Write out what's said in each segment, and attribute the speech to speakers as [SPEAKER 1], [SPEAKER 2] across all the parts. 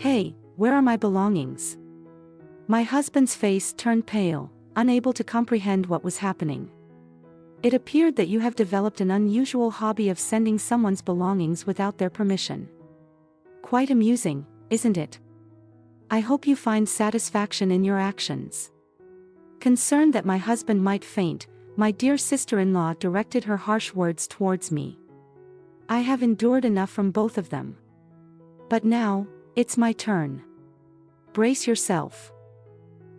[SPEAKER 1] Hey, where are my belongings? My husband's face turned pale, unable to comprehend what was happening. It appeared that you have developed an unusual hobby of sending someone's belongings without their permission. Quite amusing, isn't it? I hope you find satisfaction in your actions. Concerned that my husband might faint, my dear sister-in-law directed her harsh words towards me. I have endured enough from both of them. But now, it's my turn. Brace yourself.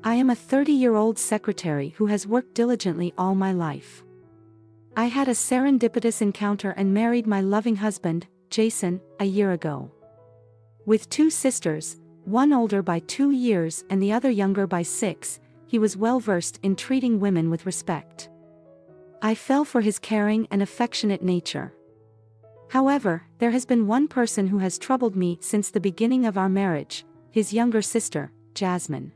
[SPEAKER 1] I am a 30-year-old secretary who has worked diligently all my life. I had a serendipitous encounter and married my loving husband, Jason, a year ago. With two sisters, one older by 2 years and the other younger by 6, he was well versed in treating women with respect. I fell for his caring and affectionate nature. However, there has been one person who has troubled me since the beginning of our marriage, his younger sister, Jasmine.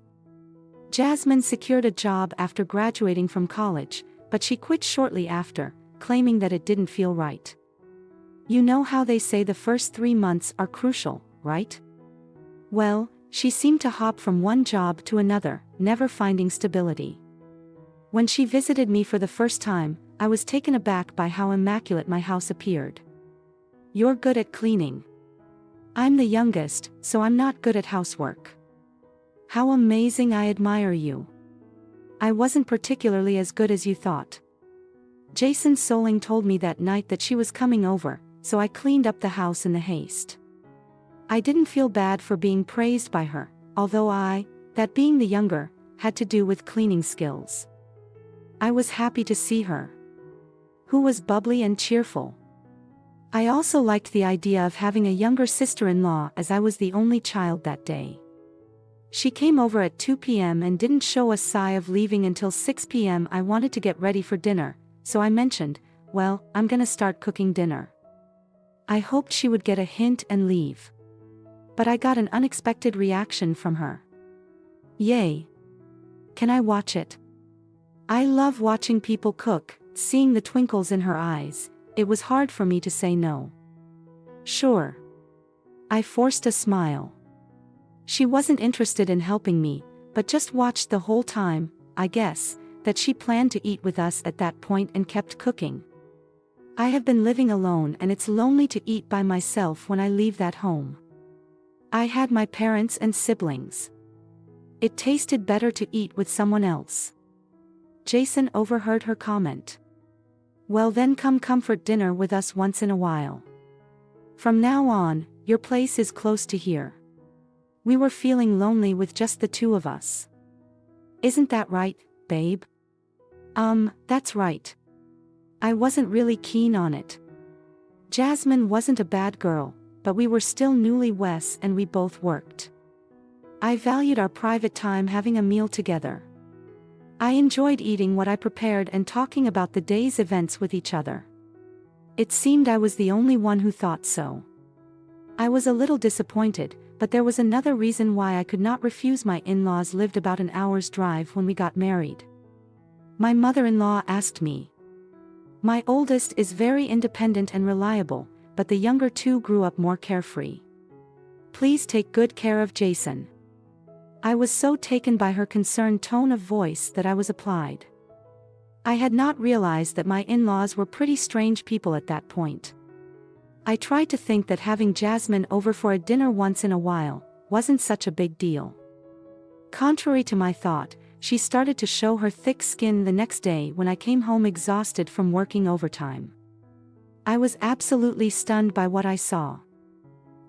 [SPEAKER 1] Jasmine secured a job after graduating from college, but she quit shortly after, claiming that it didn't feel right. You know how they say the first 3 months are crucial, right? Well, she seemed to hop from one job to another, never finding stability. When she visited me for the first time, I was taken aback by how immaculate my house appeared. You're good at cleaning. I'm the youngest, so I'm not good at housework. How amazing, I admire you. I wasn't particularly as good as you thought. Jason Soling told me that night that she was coming over, so I cleaned up the house in the haste. I didn't feel bad for being praised by her, although that being the younger, had to do with cleaning skills. I was happy to see her, who was bubbly and cheerful. I also liked the idea of having a younger sister-in-law as I was the only child that day. She came over at 2 p.m. and didn't show a sigh of leaving until 6 p.m. I wanted to get ready for dinner, so I mentioned, well, I'm gonna start cooking dinner. I hoped she would get a hint and leave. But I got an unexpected reaction from her. Yay! Can I watch it? I love watching people cook. Seeing the twinkles in her eyes, it was hard for me to say no. Sure. I forced a smile. She wasn't interested in helping me, but just watched the whole time. I guess that she planned to eat with us at that point and kept cooking. I have been living alone and it's lonely to eat by myself when I leave that home. I had my parents and siblings. It tasted better to eat with someone else. Jason overheard her comment. Well then, come comfort dinner with us once in a while. From now on, your place is close to here. We were feeling lonely with just the two of us. Isn't that right, babe? That's right. I wasn't really keen on it. Jasmine wasn't a bad girl, but we were still newlyweds and we both worked. I valued our private time having a meal together. I enjoyed eating what I prepared and talking about the day's events with each other. It seemed I was the only one who thought so. I was a little disappointed, but there was another reason why I could not refuse. My in-laws lived about an hour's drive when we got married. My mother-in-law asked me. My oldest is very independent and reliable, but the younger two grew up more carefree. Please take good care of Jason. I was so taken by her concerned tone of voice that I was applied. I had not realized that my in-laws were pretty strange people at that point. I tried to think that having Jasmine over for a dinner once in a while wasn't such a big deal. Contrary to my thought, she started to show her thick skin the next day when I came home exhausted from working overtime. I was absolutely stunned by what I saw.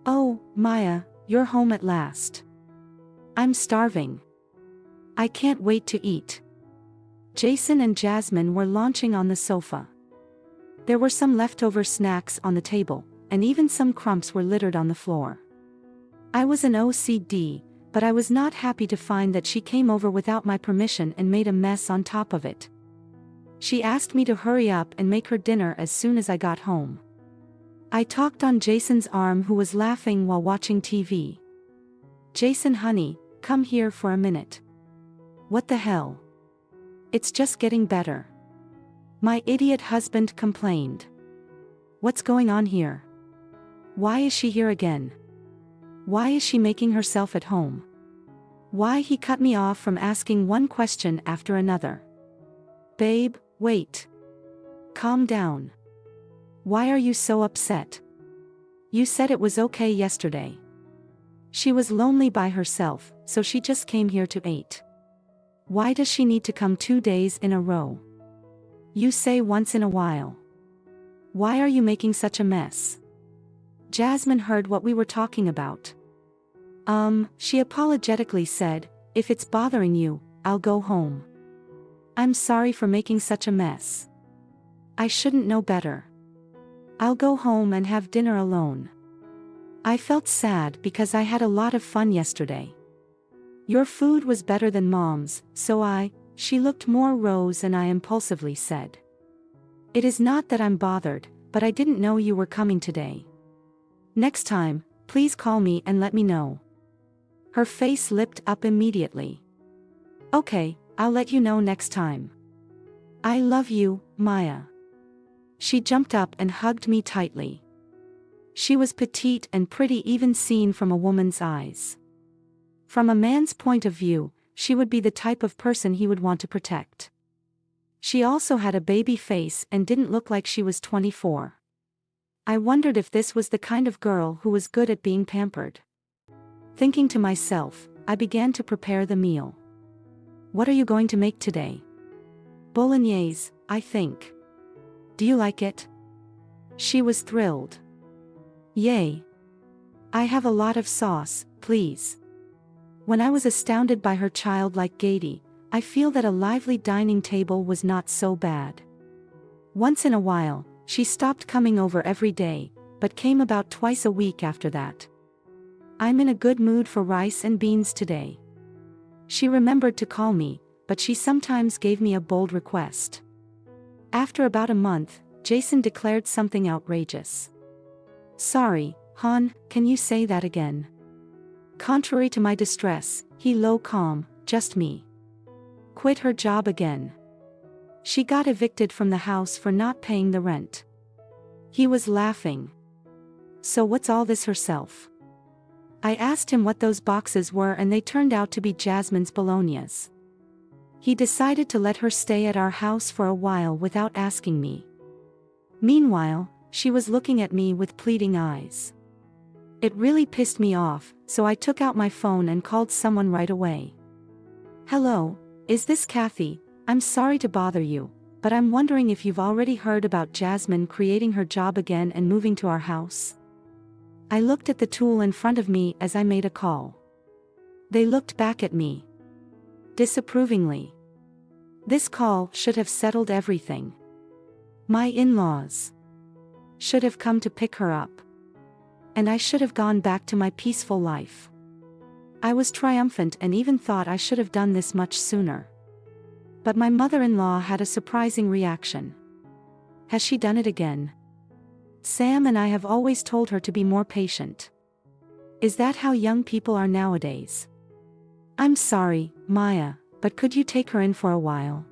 [SPEAKER 1] Oh, Maya, you're home at last. I'm starving. I can't wait to eat. Jason and Jasmine were lounging on the sofa. There were some leftover snacks on the table, and even some crumbs were littered on the floor. I was an OCD, but I was not happy to find that she came over without my permission and made a mess on top of it. She asked me to hurry up and make her dinner as soon as I got home. I talked on Jason's arm, who was laughing while watching TV. Jason, honey, come here for a minute. What the hell? It's just getting better. My idiot husband complained. What's going on here? Why is she here again? Why is she making herself at home? Why he cut me off from asking one question after another. Babe, wait. Calm down. Why are you so upset? You said it was okay yesterday. She was lonely by herself, so she just came here to eat. Why does she need to come 2 days in a row? You say once in a while. Why are you making such a mess? Jasmine heard what we were talking about. She apologetically said, if it's bothering you, I'll go home. I'm sorry for making such a mess. I shouldn't know better. I'll go home and have dinner alone. I felt sad because I had a lot of fun yesterday. Your food was better than Mom's, so she looked more rose and I impulsively said. It is not that I'm bothered, but I didn't know you were coming today. Next time, please call me and let me know. Her face lit up immediately. Okay, I'll let you know next time. I love you, Maya. She jumped up and hugged me tightly. She was petite and pretty, even seen from a woman's eyes. From a man's point of view, she would be the type of person he would want to protect. She also had a baby face and didn't look like she was 24. I wondered if this was the kind of girl who was good at being pampered. Thinking to myself, I began to prepare the meal. What are you going to make today? Bolognese, I think. Do you like it? She was thrilled. Yay. I have a lot of sauce, please. When I was astounded by her childlike gaiety, I feel that a lively dining table was not so bad. Once in a while, she stopped coming over every day, but came about twice a week after that. I'm in a good mood for rice and beans today. She remembered to call me, but she sometimes gave me a bold request. After about a month, Jason declared something outrageous. Sorry, hon, can you say that again? Contrary to my distress, he low calm, just me. Quit her job again. She got evicted from the house for not paying the rent. He was laughing. So what's all this herself? I asked him what those boxes were and they turned out to be Jasmine's bolognas. He decided to let her stay at our house for a while without asking me. Meanwhile, she was looking at me with pleading eyes. It really pissed me off, so I took out my phone and called someone right away. Hello, is this Kathy? I'm sorry to bother you, but I'm wondering if you've already heard about Jasmine creating her job again and moving to our house. I looked at the tool in front of me as I made a call. They looked back at me disapprovingly. This call should have settled everything. My in-laws should have come to pick her up. And I should have gone back to my peaceful life. I was triumphant and even thought I should have done this much sooner. But my mother-in-law had a surprising reaction. Has she done it again? Sam and I have always told her to be more patient. Is that how young people are nowadays? I'm sorry, Maya, but could you take her in for a while?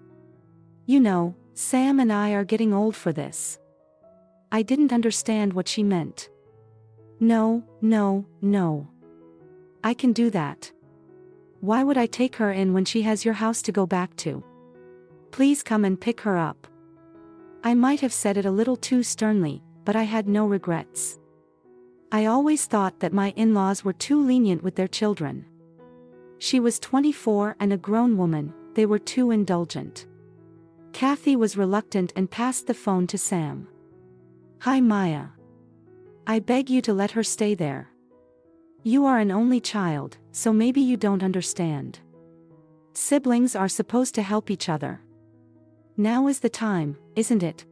[SPEAKER 1] You know, Sam and I are getting old for this. I didn't understand what she meant. No. I can do that. Why would I take her in when she has your house to go back to? Please come and pick her up. I might have said it a little too sternly, but I had no regrets. I always thought that my in-laws were too lenient with their children. She was 24 and a grown woman, they were too indulgent. Kathy was reluctant and passed the phone to Sam. Hi Maya. I beg you to let her stay there. You are an only child, so maybe you don't understand. Siblings are supposed to help each other. Now is the time, isn't it?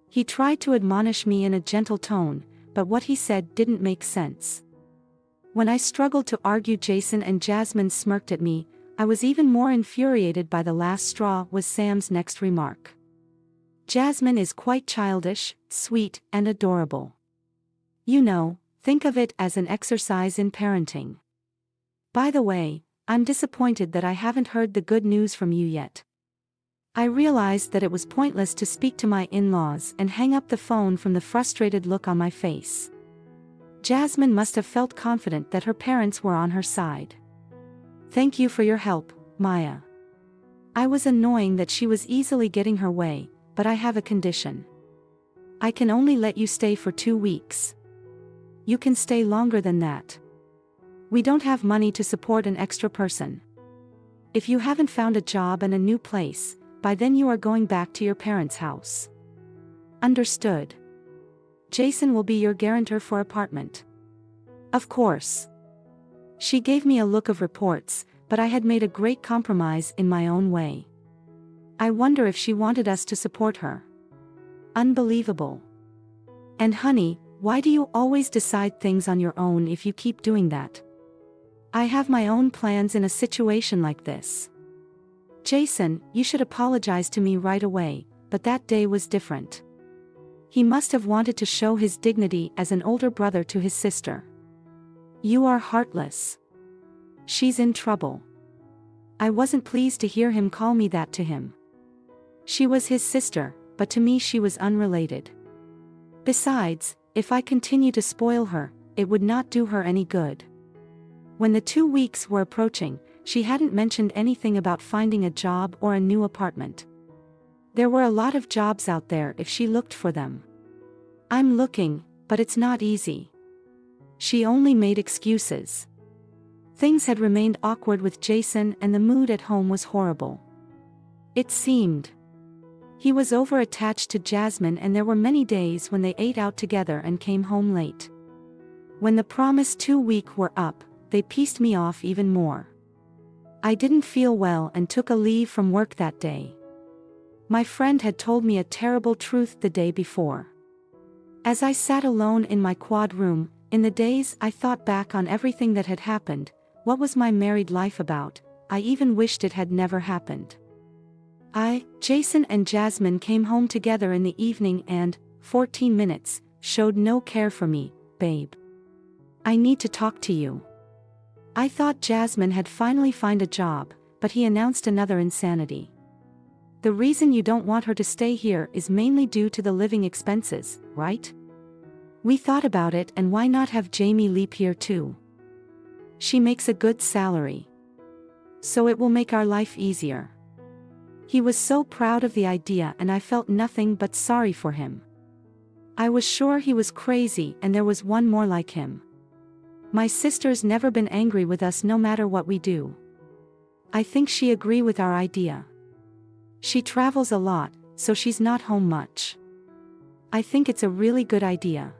[SPEAKER 1] He tried to admonish me in a gentle tone, but what he said didn't make sense. When I struggled to argue, Jason and Jasmine smirked at me. I was even more infuriated by the last straw was Sam's next remark. Jasmine is quite childish, sweet, and adorable. You know, think of it as an exercise in parenting. By the way, I'm disappointed that I haven't heard the good news from you yet. I realized that it was pointless to speak to my in-laws and hang up the phone from the frustrated look on my face. Jasmine must have felt confident that her parents were on her side. Thank you for your help, Maya. I was annoying that she was easily getting her way, but I have a condition. I can only let you stay for 2 weeks. You can stay longer than that. We don't have money to support an extra person. If you haven't found a job and a new place, by then you are going back to your parents' house. Understood. Jason will be your guarantor for apartment. Of course. She gave me a look of reports, but I had made a great compromise in my own way. I wonder if she wanted us to support her. Unbelievable. And honey, why do you always decide things on your own if you keep doing that? I have my own plans in a situation like this. Jason, you should apologize to me right away, but that day was different. He must have wanted to show his dignity as an older brother to his sister. You are heartless. She's in trouble. I wasn't pleased to hear him call me that to him. She was his sister, but to me she was unrelated. Besides, if I continue to spoil her, it would not do her any good. When the 2 weeks were approaching, she hadn't mentioned anything about finding a job or a new apartment. There were a lot of jobs out there if she looked for them. I'm looking, but it's not easy. She only made excuses. Things had remained awkward with Jason and the mood at home was horrible. It seemed. He was over-attached to Jasmine and there were many days when they ate out together and came home late. When the promised 2 weeks were up, they pissed me off even more. I didn't feel well and took a leave from work that day. My friend had told me a terrible truth the day before. As I sat alone in my quad room, in the days I thought back on everything that had happened, what was my married life about? I even wished it had never happened. Jason and Jasmine came home together in the evening and, 14 minutes, showed no care for me. Babe, I need to talk to you. I thought Jasmine had finally found a job, but he announced another insanity. The reason you don't want her to stay here is mainly due to the living expenses, right? We thought about it and why not have Jamie leap here too? She makes a good salary. So it will make our life easier. He was so proud of the idea and I felt nothing but sorry for him. I was sure he was crazy and there was one more like him. My sister's never been angry with us no matter what we do. I think she agree with our idea. She travels a lot, so she's not home much. I think it's a really good idea.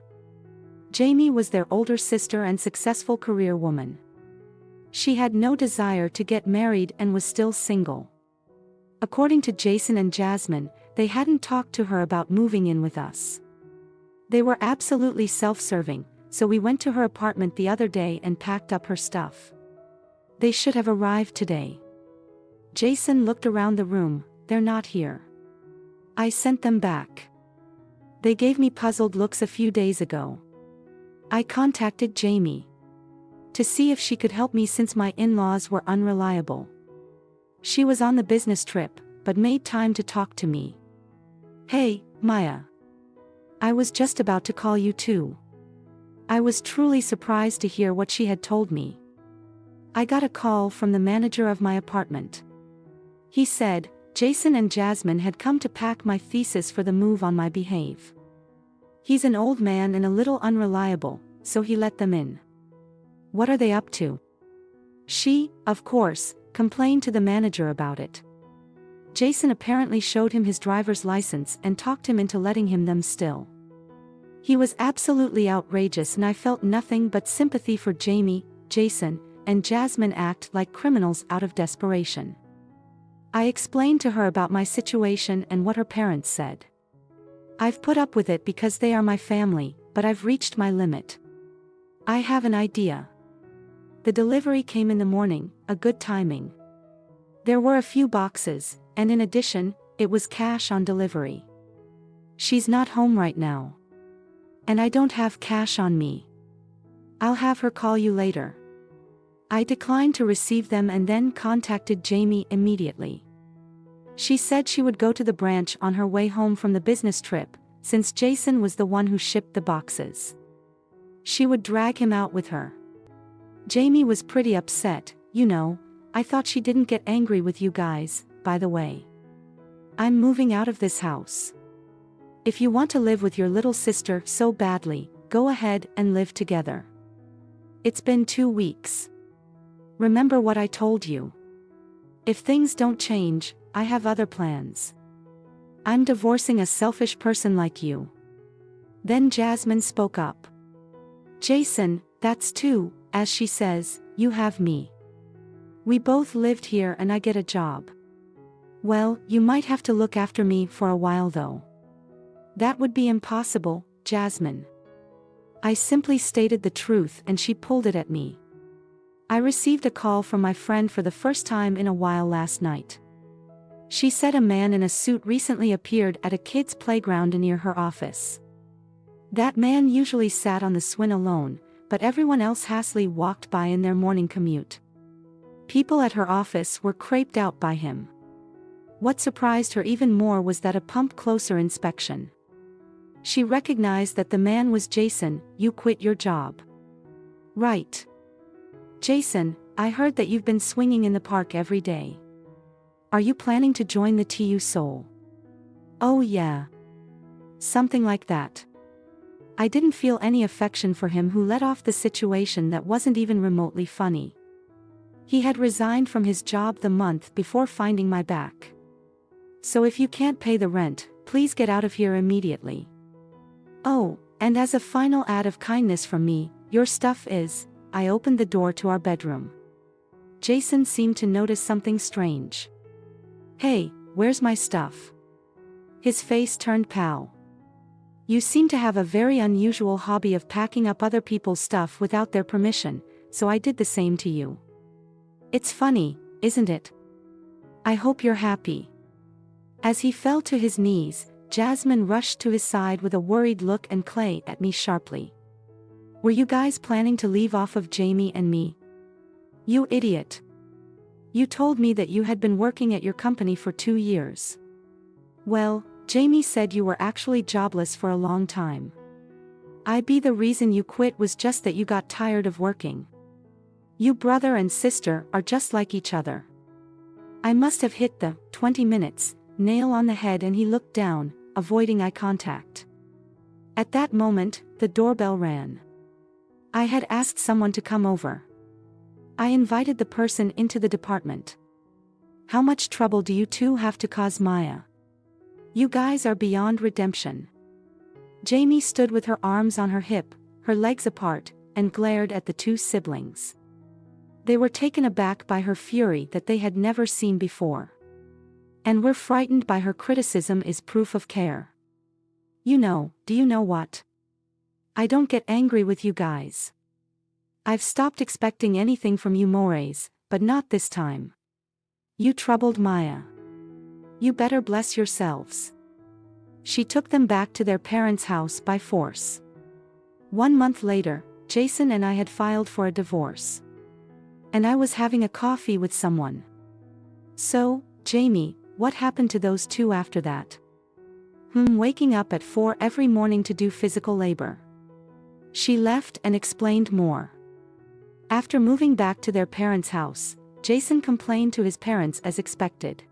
[SPEAKER 1] Jamie was their older sister and successful career woman. She had no desire to get married and was still single. According to Jason and Jasmine, they hadn't talked to her about moving in with us. They were absolutely self-serving, so we went to her apartment the other day and packed up her stuff. They should have arrived today. Jason looked around the room. They're not here. I sent them back. They gave me puzzled looks a few days ago. I contacted Jamie to see if she could help me since my in-laws were unreliable. She was on the business trip, but made time to talk to me. Hey, Maya. I was just about to call you too. I was truly surprised to hear what she had told me. I got a call from the manager of my apartment. He said, Jason and Jasmine had come to pack my thesis for the move on my behalf. He's an old man and a little unreliable, so he let them in. What are they up to? She, of course, complained to the manager about it. Jason apparently showed him his driver's license and talked him into letting him them still. He was absolutely outrageous and I felt nothing but sympathy for Jamie, Jason, and Jasmine act like criminals out of desperation. I explained to her about my situation and what her parents said. I've put up with it because they are my family, but I've reached my limit. I have an idea. The delivery came in the morning, a good timing. There were a few boxes, and in addition, it was cash on delivery. She's not home right now. And I don't have cash on me. I'll have her call you later. I declined to receive them and then contacted Jamie immediately. She said she would go to the branch on her way home from the business trip, since Jason was the one who shipped the boxes. She would drag him out with her. Jamie was pretty upset, you know. I thought she didn't get angry with you guys, by the way. I'm moving out of this house. If you want to live with your little sister so badly, go ahead and live together. It's been 2 weeks. Remember what I told you. If things don't change, I have other plans. I'm divorcing a selfish person like you. Then Jasmine spoke up. Jason, that's too, as she says, you have me. We both lived here and I get a job. Well, you might have to look after me for a while though. That would be impossible, Jasmine. I simply stated the truth and she pulled it at me. I received a call from my friend for the first time in a while last night. She said a man in a suit recently appeared at a kid's playground near her office. That man usually sat on the swing alone, but everyone else hastily walked by in their morning commute. People at her office were creeped out by him. What surprised her even more was that upon closer inspection, she recognized that the man was Jason. You quit your job. Right. Jason, I heard that you've been swinging in the park every day. Are you planning to join the TU Soul? Oh yeah. Something like that. I didn't feel any affection for him who let off the situation that wasn't even remotely funny. He had resigned from his job the month before finding my back. So if you can't pay the rent, please get out of here immediately. Oh, and as a final act of kindness from me, your stuff is. I opened the door to our bedroom. Jason seemed to notice something strange. Hey, where's my stuff? His face turned pale. You seem to have a very unusual hobby of packing up other people's stuff without their permission, so I did the same to you. It's funny, isn't it? I hope you're happy. As he fell to his knees, Jasmine rushed to his side with a worried look and clay at me sharply. Were you guys planning to leave off of Jamie and me? You idiot. You told me that you had been working at your company for 2 years. Well, Jamie said you were actually jobless for a long time. I be the reason you quit was just that you got tired of working. You brother and sister are just like each other. I must have hit the 20 minutes nail on the head and he looked down, avoiding eye contact. At that moment, the doorbell rang. I had asked someone to come over. I invited the person into the department. How much trouble do you two have to cause Maya? You guys are beyond redemption. Jamie stood with her arms on her hip, her legs apart, and glared at the two siblings. They were taken aback by her fury that they had never seen before. And were frightened by her criticism is proof of care. You know, do you know what? I don't get angry with you guys. I've stopped expecting anything from you mores, but not this time. You troubled Maya. You better bless yourselves. She took them back to their parents' house by force. 1 month later, Jason and I had filed for a divorce. And I was having a coffee with someone. So, Jamie, what happened to those two after that? Waking up at 4 every morning to do physical labor. She left and explained more. After moving back to their parents' house, Jason complained to his parents as expected.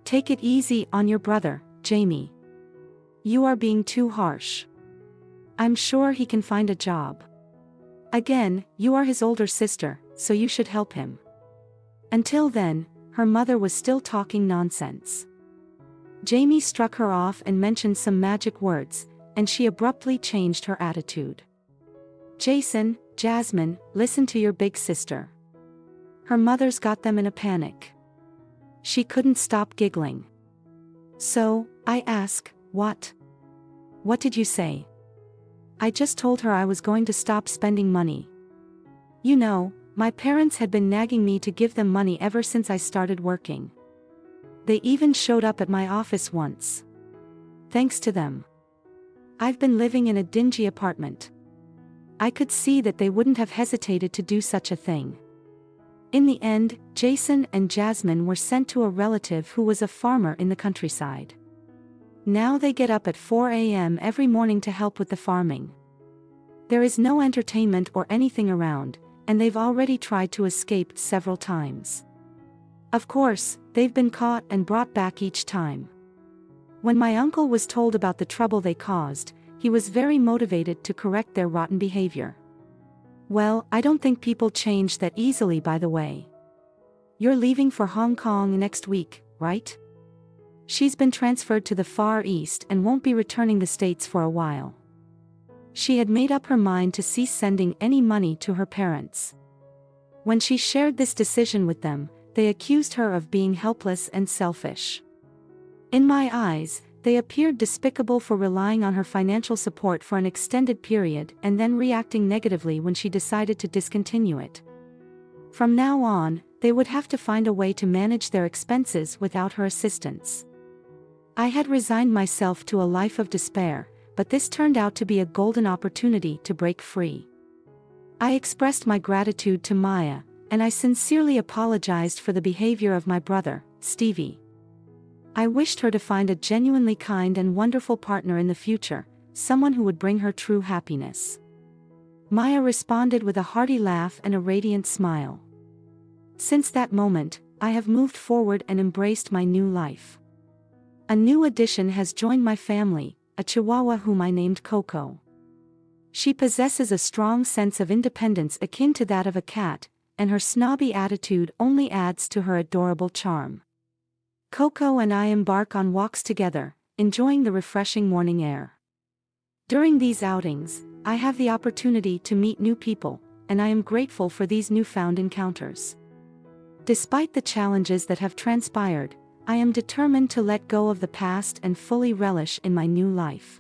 [SPEAKER 1] Take it easy on your brother, Jamie. You are being too harsh. I'm sure he can find a job. Again, you are his older sister, so you should help him. Until then, her mother was still talking nonsense. Jamie struck her off and mentioned some magic words, and she abruptly changed her attitude. Jason, Jasmine, listen to your big sister. Her mother's got them in a panic. She couldn't stop giggling. So, I ask, what? What did you say? I just told her I was going to stop spending money. You know, my parents had been nagging me to give them money ever since I started working. They even showed up at my office once. Thanks to them. I've been living in a dingy apartment. I could see that they wouldn't have hesitated to do such a thing. In the end, Jason and Jasmine were sent to a relative who was a farmer in the countryside. Now they get up at 4 a.m. every morning to help with the farming. There is no entertainment or anything around, and they've already tried to escape several times. Of course, they've been caught and brought back each time. When my uncle was told about the trouble they caused, he was very motivated to correct their rotten behavior. Well, I don't think people change that easily, by the way. You're leaving for Hong Kong next week, right? She's been transferred to the Far East and won't be returning the States for a while. She had made up her mind to cease sending any money to her parents. When she shared this decision with them, they accused her of being helpless and selfish. In my eyes, they appeared despicable for relying on her financial support for an extended period and then reacting negatively when she decided to discontinue it. From now on, they would have to find a way to manage their expenses without her assistance. I had resigned myself to a life of despair, but this turned out to be a golden opportunity to break free. I expressed my gratitude to Maya, and I sincerely apologized for the behavior of my brother, Stevie. I wished her to find a genuinely kind and wonderful partner in the future, someone who would bring her true happiness. Maya responded with a hearty laugh and a radiant smile. Since that moment, I have moved forward and embraced my new life. A new addition has joined my family, a Chihuahua whom I named Coco. She possesses a strong sense of independence akin to that of a cat, and her snobby attitude only adds to her adorable charm. Coco and I embark on walks together, enjoying the refreshing morning air. During these outings, I have the opportunity to meet new people, and I am grateful for these newfound encounters. Despite the challenges that have transpired, I am determined to let go of the past and fully relish in my new life.